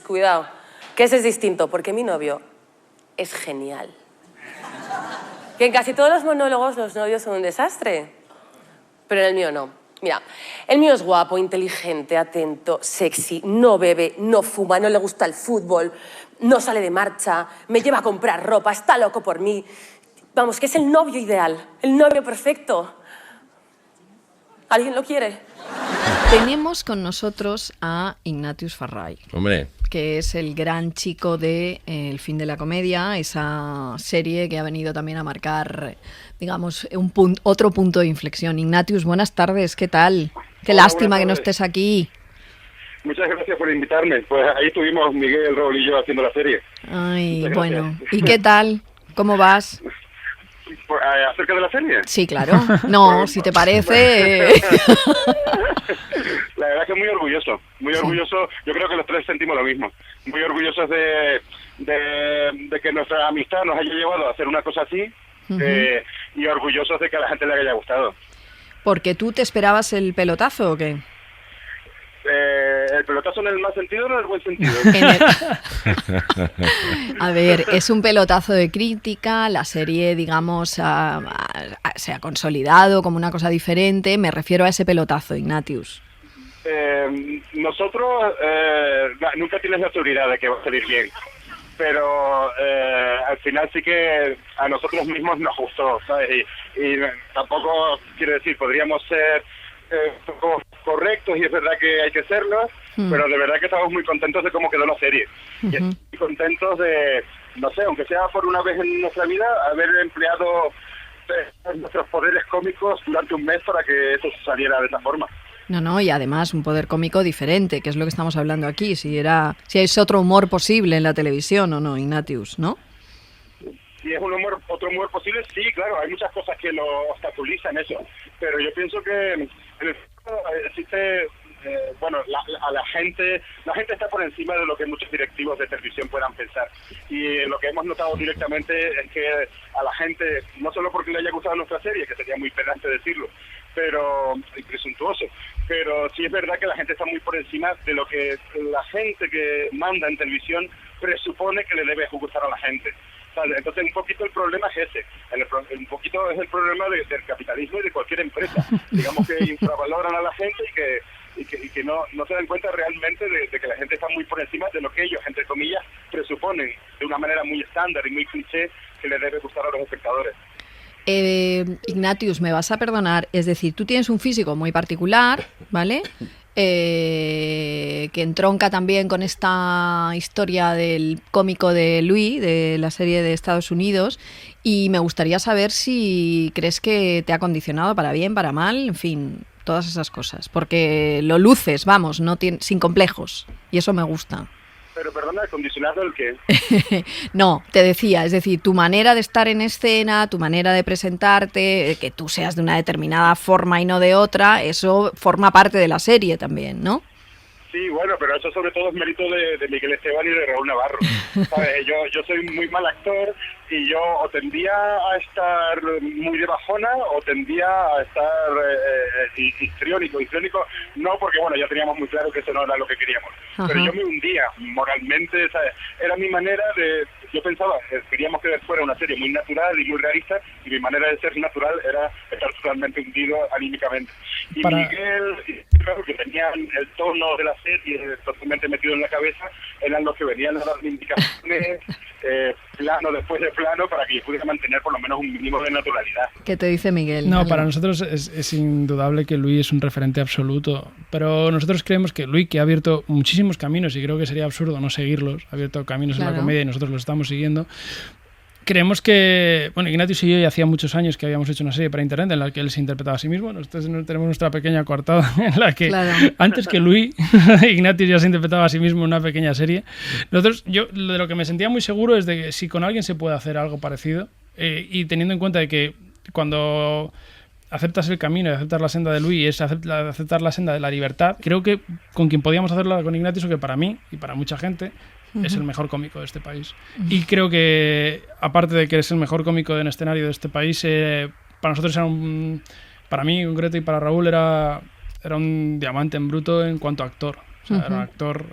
Cuidado. Que ese es distinto, porque mi novio es genial. Que en casi todos los monólogos los novios son un desastre, pero en el mío no. Mira, el mío es guapo, inteligente, atento, sexy, no bebe, no fuma, no le gusta el fútbol, no sale de marcha, me lleva a comprar ropa, está loco por mí. Vamos, que es el novio ideal, el novio perfecto. ¿Alguien lo quiere? Tenemos con nosotros a Ignatius Farray. Hombre. Que es el gran chico de El fin de la comedia, esa serie que ha venido también a marcar, digamos, otro punto de inflexión. Ignatius, buenas tardes, ¿qué tal? Qué lástima que no estés aquí. Muchas gracias por invitarme. Pues ahí estuvimos Miguel, Raúl y yo haciendo la serie. Ay, bueno. ¿Y qué tal? ¿Cómo vas? ¿Acerca de la serie? Sí, claro. No, si te parece... La verdad es que muy orgulloso. Yo creo que los tres sentimos lo mismo. Muy orgullosos de que nuestra amistad nos haya llevado a hacer una cosa así, y orgullosos de que a la gente le haya gustado. ¿Porque tú te esperabas el pelotazo o qué? ¿El pelotazo en el mal sentido o en el buen sentido? A ver, es un pelotazo de crítica, la serie, digamos, se ha consolidado como una cosa diferente. Me refiero a ese pelotazo, Ignatius. Nosotros nunca tienes la seguridad de que va a salir bien, pero al final sí que a nosotros mismos nos gustó, ¿sabes? Y tampoco, quiero decir, podríamos ser poco correctos, y es verdad que hay que serlo, pero de verdad que estamos muy contentos de cómo quedó la serie. Y muy contentos de, no sé, aunque sea por una vez en nuestra vida, haber empleado nuestros poderes cómicos durante un mes para que eso saliera de esta forma. No, y además un poder cómico diferente, que es lo que estamos hablando aquí, si es otro humor posible en la televisión o no, Ignatius, ¿no? Si es otro humor posible, sí, claro, hay muchas cosas que lo obstaculizan eso, pero yo pienso que en el fondo existe, la gente está por encima de lo que muchos directivos de televisión puedan pensar, y lo que hemos notado directamente es que a la gente, no solo porque le haya gustado nuestra serie, que sería muy pedante decirlo, y presuntuoso, pero sí es verdad que la gente está muy por encima de lo que la gente que manda en televisión presupone que le debe gustar a la gente. Entonces un poquito el problema es ese, un poquito es el problema del capitalismo y de cualquier empresa. Digamos que infravaloran a la gente y que no se dan cuenta realmente de que la gente está muy por encima de lo que ellos, entre comillas, presuponen de una manera muy estándar y muy cliché que le debe gustar a los espectadores. Ignatius, me vas a perdonar, es decir, tú tienes un físico muy particular, ¿vale? Que entronca también con esta historia del cómico de Louis, de la serie de Estados Unidos, y me gustaría saber si crees que te ha condicionado para bien, para mal, en fin, todas esas cosas, porque lo luces, vamos, sin complejos, y eso me gusta. Pero perdona, ¿condicionado el qué? No, te decía, es decir, tu manera de estar en escena, tu manera de presentarte, que tú seas de una determinada forma y no de otra, eso forma parte de la serie también, ¿no? Sí, bueno, pero eso sobre todo es mérito de Miguel Esteban y de Raúl Navarro. ¿Sabes? Yo soy muy mal actor y yo o tendía a estar muy de bajona o tendía a estar histriónico. Histriónico no, porque bueno, ya teníamos muy claro que eso no era lo que queríamos. Ajá. Pero yo me hundía moralmente, ¿sabes? Era mi manera de... Yo pensaba, queríamos que fuera una serie muy natural y muy realista, y mi manera de ser natural era estar totalmente hundido anímicamente. Y Miguel, claro, que tenían el tono de la serie totalmente metido en la cabeza, eran los que venían a darme indicaciones, plano después de plano, para que yo pudiera mantener por lo menos un mínimo de naturalidad. ¿Qué te dice Miguel? No, para nosotros es indudable que Luis es un referente absoluto, pero nosotros creemos que Luis, que ha abierto muchísimos caminos, y creo que sería absurdo no seguirlos, ha abierto caminos en la comedia y nosotros los estamos siguiendo. Creemos que, bueno, Ignatius y yo ya hacía muchos años que habíamos hecho una serie para internet en la que él se interpretaba a sí mismo. Nosotros tenemos nuestra pequeña coartada en la que antes que Luis, Ignatius ya se interpretaba a sí mismo en una pequeña serie. Nosotros, yo de lo que me sentía muy seguro es de que si con alguien se puede hacer algo parecido, y teniendo en cuenta de que cuando aceptas el camino y aceptas la senda de Luis, es aceptar la senda de la libertad, creo que con quien podíamos hacerlo con Ignatius, o que para mí y para mucha gente es el mejor cómico de este país. Y creo que, aparte de que es el mejor cómico en escenario de este país, para nosotros era para mí en concreto y para Raúl era un diamante en bruto en cuanto a actor. O sea, era un actor,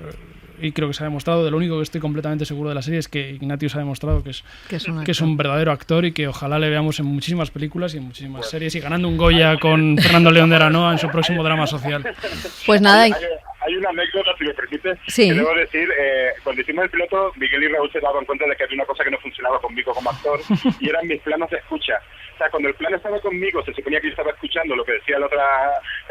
y creo que se ha demostrado, de lo único que estoy completamente seguro de la serie es que Ignatius ha demostrado que es un verdadero actor, y que ojalá le veamos en muchísimas películas y en muchísimas series, y ganando un Goya con Fernando León de Aranoa en su próximo drama social. Pues nada... Hay una anécdota, si me permite, sí, que debo decir. Cuando hicimos el piloto, Miguel y Raúl se daban cuenta de que había una cosa que no funcionaba conmigo como actor, y eran mis planos de escucha. O sea, cuando el plano estaba conmigo, se suponía que yo estaba escuchando lo que decía la otra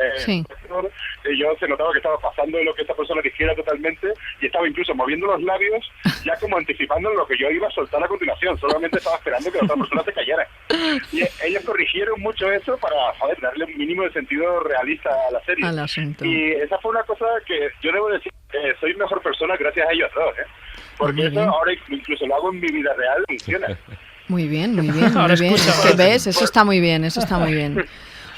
actor, y yo se notaba que estaba pasando de lo que esta persona dijera totalmente, y estaba incluso moviendo los labios, ya como anticipando lo que yo iba a soltar a continuación. Solamente estaba esperando que la otra persona se callara. Y ellos corrigieron mucho eso para, joder, darle un mínimo de sentido realista a la serie. Al asunto. Y esa fue una cosa que yo debo decir que soy mejor persona gracias a ellos dos, porque eso ahora incluso lo hago en mi vida real, funciona. Muy bien, muy bien, muy bien. Es que ves, eso está muy bien, eso está muy bien.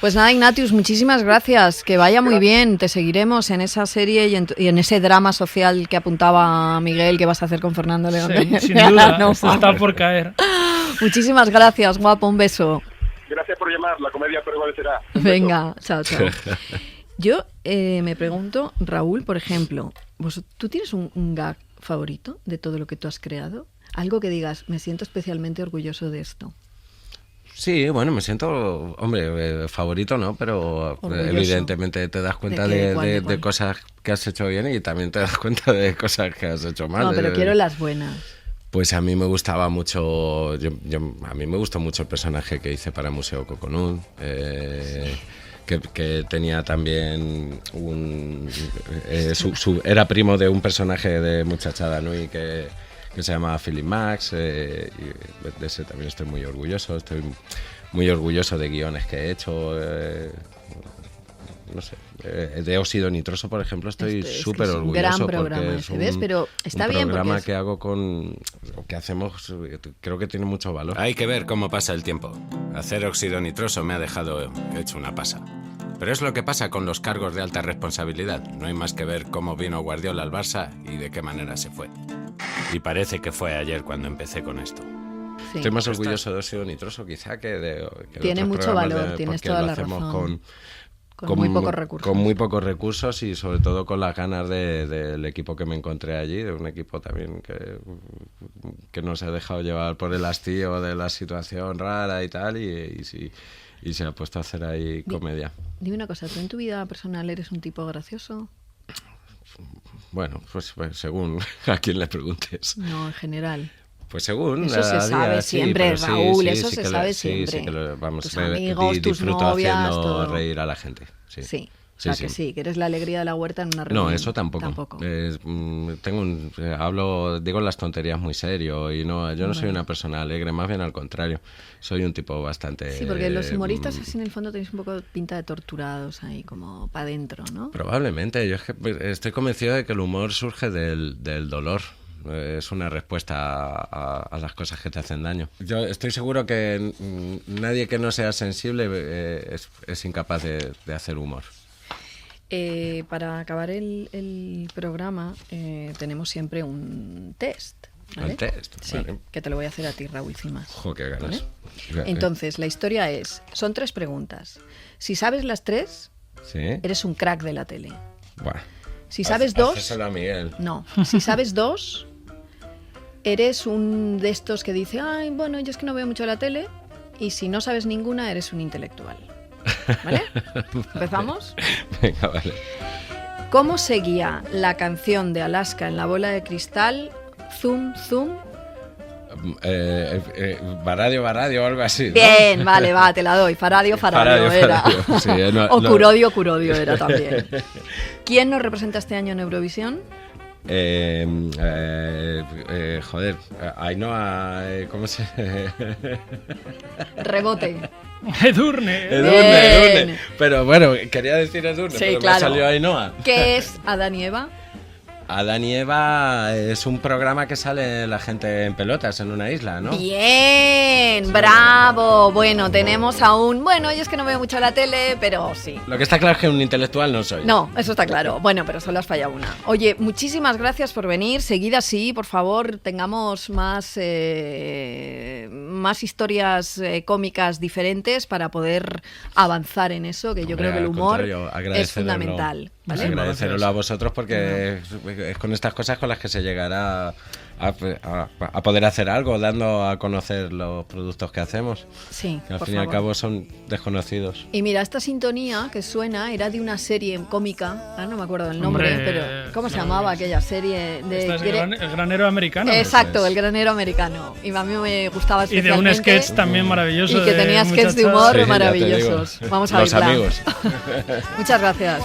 Pues nada, Ignatius, muchísimas gracias, que vaya muy bien, te seguiremos en esa serie y en ese drama social que apuntaba Miguel, que vas a hacer con Fernando León. Sí, sin duda, no, está por caer. Muchísimas gracias, guapo, un beso. Gracias por llamar, la comedia prevalecerá. Venga, chao, chao. Yo me pregunto, Raúl, por ejemplo, ¿tú tienes un gag favorito de todo lo que tú has creado? Algo que digas, me siento especialmente orgulloso de esto. Sí, bueno, me siento, hombre, favorito no, pero orgulloso. Evidentemente te das cuenta de cosas que has hecho bien, y también te das cuenta de cosas que has hecho mal. No, pero quiero las buenas. Pues a mí me gustaba mucho, a mí me gustó mucho el personaje que hice para Museo Coconut, que tenía también era primo de un personaje de Muchachada Nui que se llama Philip Max, y de ese también estoy muy orgulloso. Estoy muy orgulloso de guiones que he hecho. No sé, de Óxido Nitroso, por ejemplo, estoy súper orgulloso. Gran programa ese, ¿ves? Pero está bien, porque programa que hago que hacemos, creo que tiene mucho valor. Hay que ver cómo pasa el tiempo. Hacer Óxido Nitroso me ha dejado hecho una pasa. Pero es lo que pasa con los cargos de alta responsabilidad. No hay más que ver cómo vino Guardiola al Barça y de qué manera se fue. Y parece que fue ayer cuando empecé con esto. Sí. Estoy más orgulloso de Óxido Nitroso quizá que de tiene mucho valor, tienes toda la razón. Con muy pocos recursos. Con muy pocos recursos, y sobre todo con las ganas del equipo que me encontré allí, de un equipo también que no se ha dejado llevar por el hastío de la situación rara y tal, y se ha puesto a hacer ahí comedia. Dime una cosa, ¿tú en tu vida personal eres un tipo gracioso? Bueno, pues según a quien le preguntes. No, en general. Pues según eso se sabe siempre, sí, Raúl, eso se sabe siempre. Sí, que tus amigos, tus disfruto novias, haciendo todo. reír a la gente. Sí. Sí, o sea, que sí, que eres la alegría de la huerta en una reunión. No, eso tampoco. Digo las tonterías muy serio y no, yo no soy una persona alegre, más bien al contrario. Soy un tipo bastante... Sí, porque los humoristas así en el fondo tenéis un poco pinta de torturados ahí, como para adentro, ¿no? Probablemente. Yo es que estoy convencido de que el humor surge del dolor. Es una respuesta a las cosas que te hacen daño. Yo estoy seguro que nadie que no sea sensible es incapaz de hacer humor. Para acabar el programa tenemos siempre un test. ¿Vale? ¿Un test? Sí, vale. Que te lo voy a hacer a ti, Raúl Cimas. ¡Jo, qué ganas! ¿Vale? Entonces, la historia son 3 preguntas. Si sabes las 3, ¿sí? Eres un crack de la tele. Bueno, si sabes 2... Hacéselo a Miguel. No, si sabes 2, eres un de estos que dice, ay, bueno, yo es que no veo mucho la tele. Y si no sabes ninguna, eres un intelectual. ¿Vale? ¿Empezamos? Venga, vale. ¿Cómo seguía la canción de Alaska en la bola de cristal? Zum, zum. Baradio o algo así, ¿no? Bien, vale, va, te la doy. Faradio era. Sí, o Curodio era también. ¿Quién nos representa este año en Eurovisión? Joder, Ainhoa, ¿cómo se...? Rebote. Edurne. Pero bueno, quería decir Edurne, sí, pero claro. me salió Ainhoa. ¿Qué es Adán y Eva? Adán y Eva es un programa que sale la gente en pelotas en una isla, ¿no? Bien, bravo. Bueno, tenemos aún... Bueno, yo es que no veo mucho la tele, pero sí. Lo que está claro es que un intelectual no soy. No, eso está claro. Bueno, pero solo has fallado una. Oye, muchísimas gracias por venir. Seguid así, por favor, tengamos más historias cómicas diferentes para poder avanzar en eso, que yo creo que el humor es fundamental. ¿Vale? Agradecerlo a vosotros porque es con estas cosas con las que se llegará a poder hacer algo, dando a conocer los productos que hacemos. Sí, que al fin y al cabo son desconocidos. Y mira, esta sintonía que suena era de una serie cómica, no me acuerdo del nombre, pero ¿cómo se llamaba aquella serie? El Granero Americano. Exacto, El Granero Americano. Y a mí me gustaba especialmente. Y de un sketch también maravilloso. Y que tenía sketches de humor maravillosos. Vamos a Los amigos. Muchas gracias.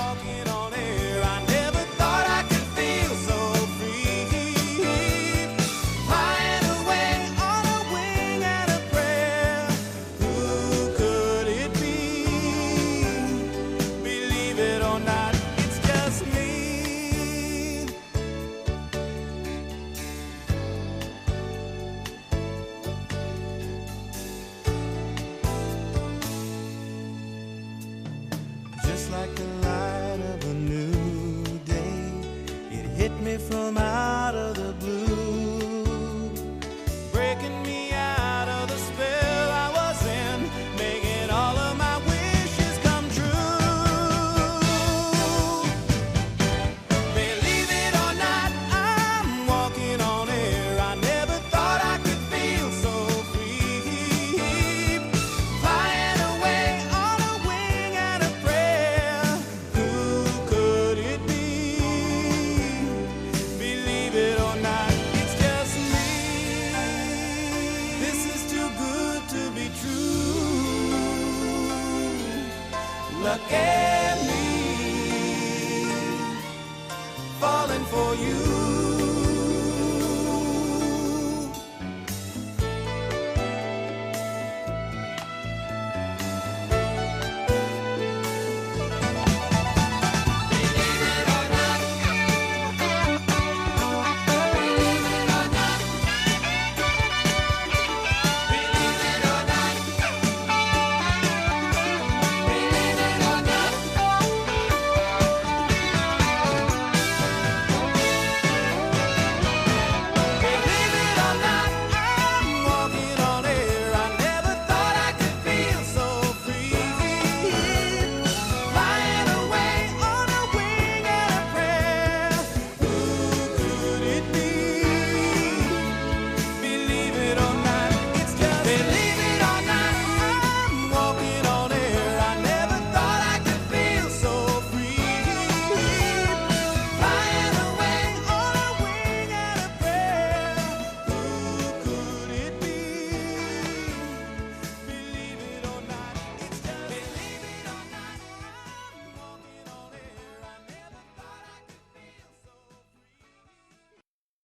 From out of the blue, breaking me out of the spell I was in, making all of my wishes come true. Believe it or not, I'm walking on air. I never thought I could feel so free, flying away on a wing and a prayer. Who could it be? Believe it or not, it's just me. This is too good to be true. Look at me, falling for you.